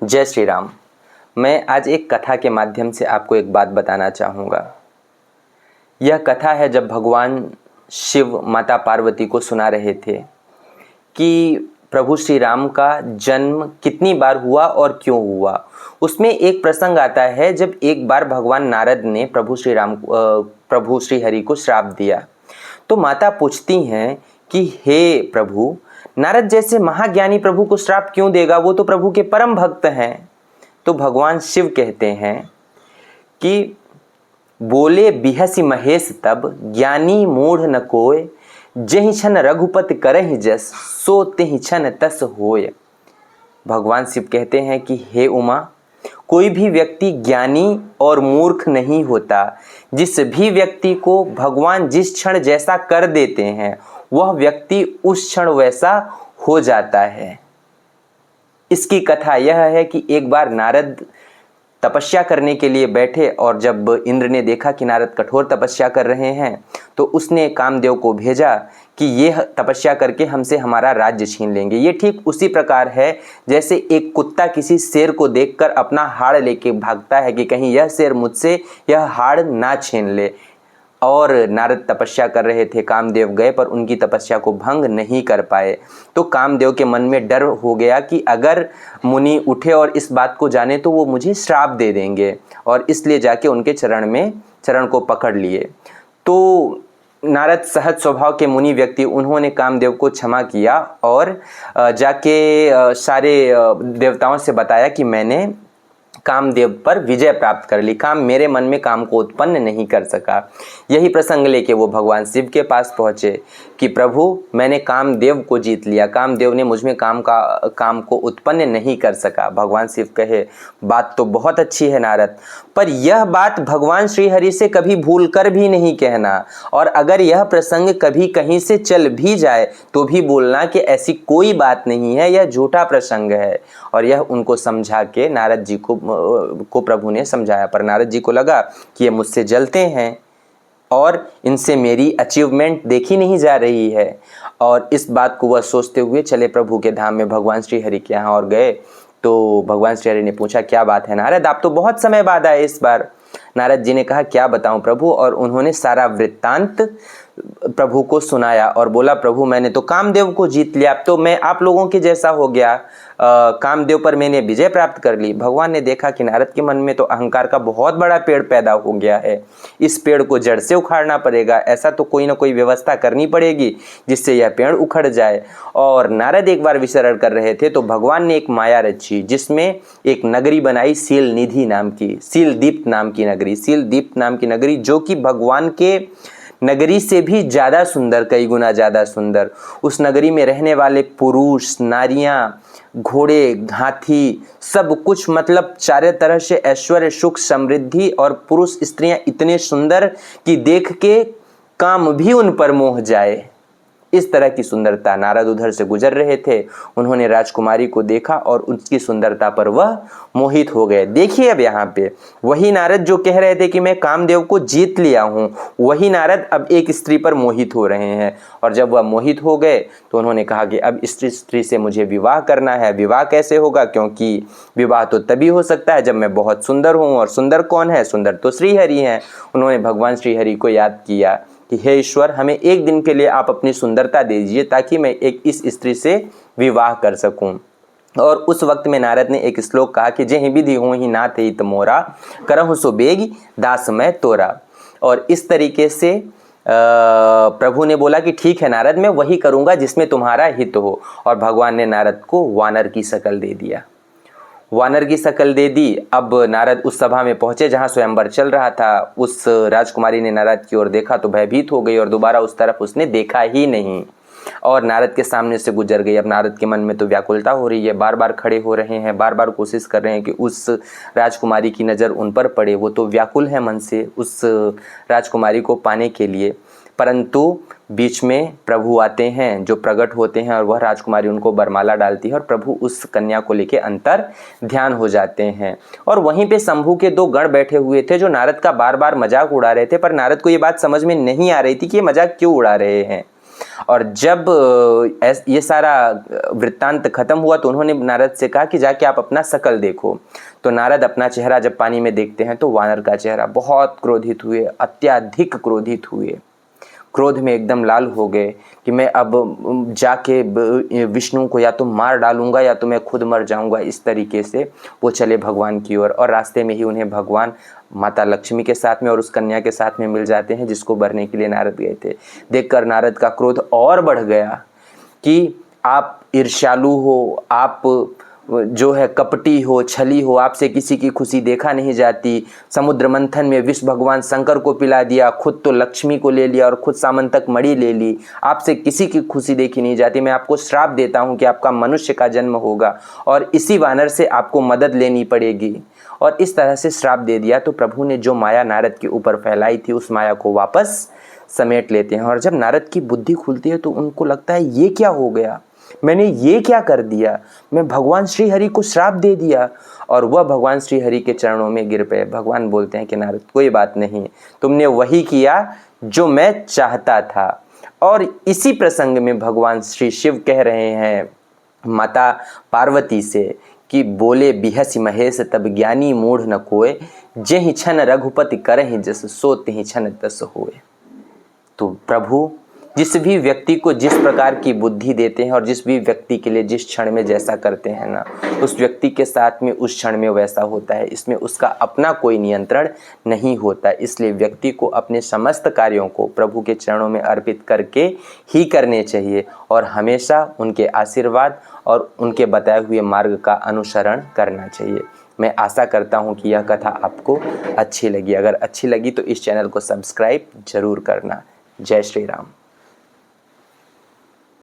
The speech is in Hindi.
जय श्री राम। मैं आज एक कथा के माध्यम से आपको एक बात बताना चाहूँगा। यह कथा है जब भगवान शिव माता पार्वती को सुना रहे थे कि प्रभु श्री राम का जन्म कितनी बार हुआ और क्यों हुआ। उसमें एक प्रसंग आता है जब एक बार भगवान नारद ने प्रभु श्री हरि को श्राप दिया। तो माता पूछती हैं कि हे प्रभु, नारद जैसे महाज्ञानी प्रभु को श्राप क्यों देगा, वो तो प्रभु के परम भक्त हैं। तो भगवान शिव कहते हैं कि बोले बिहसी महेश तब, ज्ञानी मूढ़ न कोय, जहि छन रघुपति करहि जस, सो तिहि छन तस होय। भगवान शिव कहते हैं कि हे उमा, कोई भी व्यक्ति ज्ञानी और मूर्ख नहीं होता। जिस भी व्यक्ति को भगवान जिस क्षण जैसा कर देते हैं वह व्यक्ति उस क्षण वैसा हो जाता है। इसकी कथा यह है कि एक बार नारद तपस्या करने के लिए बैठे और जब इंद्र ने देखा कि नारद कठोर तपस्या कर रहे हैं तो उसने कामदेव को भेजा कि ये तपस्या करके हमसे हमारा राज्य छीन लेंगे। ये ठीक उसी प्रकार है जैसे एक कुत्ता किसी शेर को देखकर अपना हाड़ लेके भागता है कि कहीं यह शेर मुझसे यह हाड़ ना छीन ले। और नारद तपस्या कर रहे थे, कामदेव गए पर उनकी तपस्या को भंग नहीं कर पाए। तो कामदेव के मन में डर हो गया कि अगर मुनि उठे और इस बात को जाने तो वो मुझे श्राप दे देंगे, और इसलिए जाके उनके चरण को पकड़ लिए। तो नारद सहज स्वभाव के मुनि व्यक्ति, उन्होंने कामदेव को क्षमा किया और जाके सारे देवताओं से बताया कि मैंने कामदेव पर विजय प्राप्त कर ली, काम मेरे मन में काम को उत्पन्न नहीं कर सका। यही प्रसंग लेके वो भगवान शिव के पास पहुँचे कि प्रभु, मैंने कामदेव को जीत लिया, कामदेव ने मुझ में काम को उत्पन्न नहीं कर सका। भगवान शिव कहे, बात तो बहुत अच्छी है नारद, पर यह बात भगवान श्री हरि से कभी भूल कर भी नहीं कहना, और अगर यह प्रसंग कभी कहीं से चल भी जाए तो भी बोलना कि ऐसी कोई बात नहीं है, यह झूठा प्रसंग है। और यह उनको समझा के नारद जी को प्रभु ने समझाया। पर नारद जी को लगा कि ये मुझसे जलते हैं और इनसे मेरी अचीवमेंट देखी नहीं जा रही है, और इस बात को वह सोचते हुए चले प्रभु के धाम में भगवान श्री हरि के यहाँ और गए। तो भगवान श्री हरि ने पूछा, क्या बात है नारद, आप तो बहुत समय बाद आए इस बार। नारद जी ने कहा, क्या बताऊं प्रभु, और उन्होंने सारा वृत्तांत प्रभु को सुनाया और बोला, प्रभु मैंने तो कामदेव को जीत लिया, अब तो मैं आप लोगों के जैसा हो गया, कामदेव पर मैंने विजय प्राप्त कर ली। भगवान ने देखा कि नारद के मन में तो अहंकार का बहुत बड़ा पेड़ पैदा हो गया है, इस पेड़ को जड़ से उखाड़ना पड़ेगा, ऐसा तो कोई ना कोई व्यवस्था करनी पड़ेगी जिससे यह पेड़ उखड़ जाए। और नारद एक बार विचरण कर रहे थे तो भगवान ने एक माया रची जिसमें एक नगरी बनाई, सीलनिधि नाम की, सीलदीप्त नाम की नगरी, सीलदीप्त नाम की नगरी, जो कि भगवान के नगरी से भी ज़्यादा सुंदर, कई गुना ज़्यादा सुंदर। उस नगरी में रहने वाले पुरुष, नारियाँ, घोड़े, हाथी, सब कुछ, मतलब चारों तरह से ऐश्वर्य, सुख, समृद्धि, और पुरुष स्त्रियां इतने सुंदर कि देख के काम भी उन पर मोह जाए, इस तरह की सुंदरता। नारद उधर से गुजर रहे थे, उन्होंने राजकुमारी को देखा और उसकी सुंदरता पर वह मोहित हो गए। देखिए अब यहाँ पे वही नारद जो कह रहे थे कि मैं कामदेव को जीत लिया हूँ, वही नारद अब एक स्त्री पर मोहित हो रहे हैं। और जब वह मोहित हो गए तो उन्होंने कहा कि अब इस स्त्री से मुझे विवाह करना है। विवाह कैसे होगा, क्योंकि विवाह तो तभी हो सकता है जब मैं बहुत सुंदर हूँ, और सुंदर कौन है, सुंदर तो श्री हरि हैं। उन्होंने भगवान श्री हरि को याद किया कि हे ईश्वर, हमें एक दिन के लिए आप अपनी सुंदरता दीजिए ताकि मैं एक इस स्त्री से विवाह कर सकूं। और उस वक्त में नारद ने एक श्लोक कहा कि जेहि विधि हो ही नाथ हित मोरा, करहु सो बेग दास मैं तोरा। और इस तरीके से प्रभु ने बोला कि ठीक है नारद, मैं वही करूंगा जिसमें तुम्हारा हित हो। और भगवान ने नारद को वानर की शक्ल दे दिया, वानर की शक्ल दे दी। अब नारद उस सभा में पहुंचे जहां स्वयंवर चल रहा था। उस राजकुमारी ने नारद की ओर देखा तो भयभीत हो गई और दोबारा उस तरफ उसने देखा ही नहीं, और नारद के सामने से गुजर गई। अब नारद के मन में तो व्याकुलता हो रही है, बार बार खड़े हो रहे हैं, बार बार कोशिश कर रहे हैं कि उस राजकुमारी की नज़र उन पर पड़े। वो तो व्याकुल है मन से उस राजकुमारी को पाने के लिए, परंतु बीच में प्रभु आते हैं जो प्रकट होते हैं और वह राजकुमारी उनको बरमाला डालती है और प्रभु उस कन्या को लेके अंतर ध्यान हो जाते हैं। और वहीं पे शंभू के दो गण बैठे हुए थे जो नारद का बार बार मजाक उड़ा रहे थे, पर नारद को ये बात समझ में नहीं आ रही थी कि ये मजाक क्यों उड़ा रहे हैं। और जब ये सारा वृत्तांत खत्म हुआ तो उन्होंने नारद से कहा कि जाके आप अपना शकल देखो। तो नारद अपना चेहरा जब पानी में देखते हैं तो वानर का चेहरा बहुत क्रोधित हुए, अत्यधिक क्रोधित हुए, क्रोध में एकदम लाल हो गए कि मैं अब जाके विष्णु को या तो मार डालूंगा या तो मैं खुद मर जाऊंगा। इस तरीके से वो चले भगवान की ओर और रास्ते में ही उन्हें भगवान माता लक्ष्मी के साथ में और उस कन्या के साथ में मिल जाते हैं जिसको भरने के लिए नारद गए थे। देखकर नारद का क्रोध और बढ़ गया कि आप ईर्ष्यालु हो, आप जो है कपटी हो, छली हो, आपसे किसी की खुशी देखा नहीं जाती। समुद्र मंथन में विष भगवान शंकर को पिला दिया, खुद तो लक्ष्मी को ले लिया और खुद सामंतक मणि ले ली। आपसे किसी की खुशी देखी नहीं जाती। मैं आपको श्राप देता हूं कि आपका मनुष्य का जन्म होगा और इसी वानर से आपको मदद लेनी पड़ेगी। और इस तरह से श्राप दे दिया। तो प्रभु ने जो माया नारद के ऊपर फैलाई थी उस माया को वापस समेट लेते हैं। और जब नारद की बुद्धि खुलती है तो उनको लगता है ये क्या हो गया, मैंने ये क्या कर दिया, मैं भगवान श्री हरि को श्राप दे दिया। और वह भगवान श्री हरि के चरणों में गिर पे। भगवान बोलते हैं कि नारद कोई बात नहीं, तुमने वही किया जो मैं चाहता था। और इसी प्रसंग में भगवान श्री शिव कह रहे हैं माता पार्वती से कि बोले बिहसि महेश तब ज्ञानी मूढ़ न कोय, जेहि छन रघुपति करहि जस सो तिहि छन तस होय। तो प्रभु जिस भी व्यक्ति को जिस प्रकार की बुद्धि देते हैं और जिस भी व्यक्ति के लिए जिस क्षण में जैसा करते हैं ना, उस व्यक्ति के साथ में उस क्षण में वैसा होता है। इसमें उसका अपना कोई नियंत्रण नहीं होता। इसलिए व्यक्ति को अपने समस्त कार्यों को प्रभु के चरणों में अर्पित करके ही करने चाहिए और हमेशा उनके आशीर्वाद और उनके बताए हुए मार्ग का अनुसरण करना चाहिए। मैं आशा करता हूँ कि यह कथा आपको अच्छी लगी। अगर अच्छी लगी तो इस चैनल को सब्सक्राइब जरूर करना। जय श्री राम।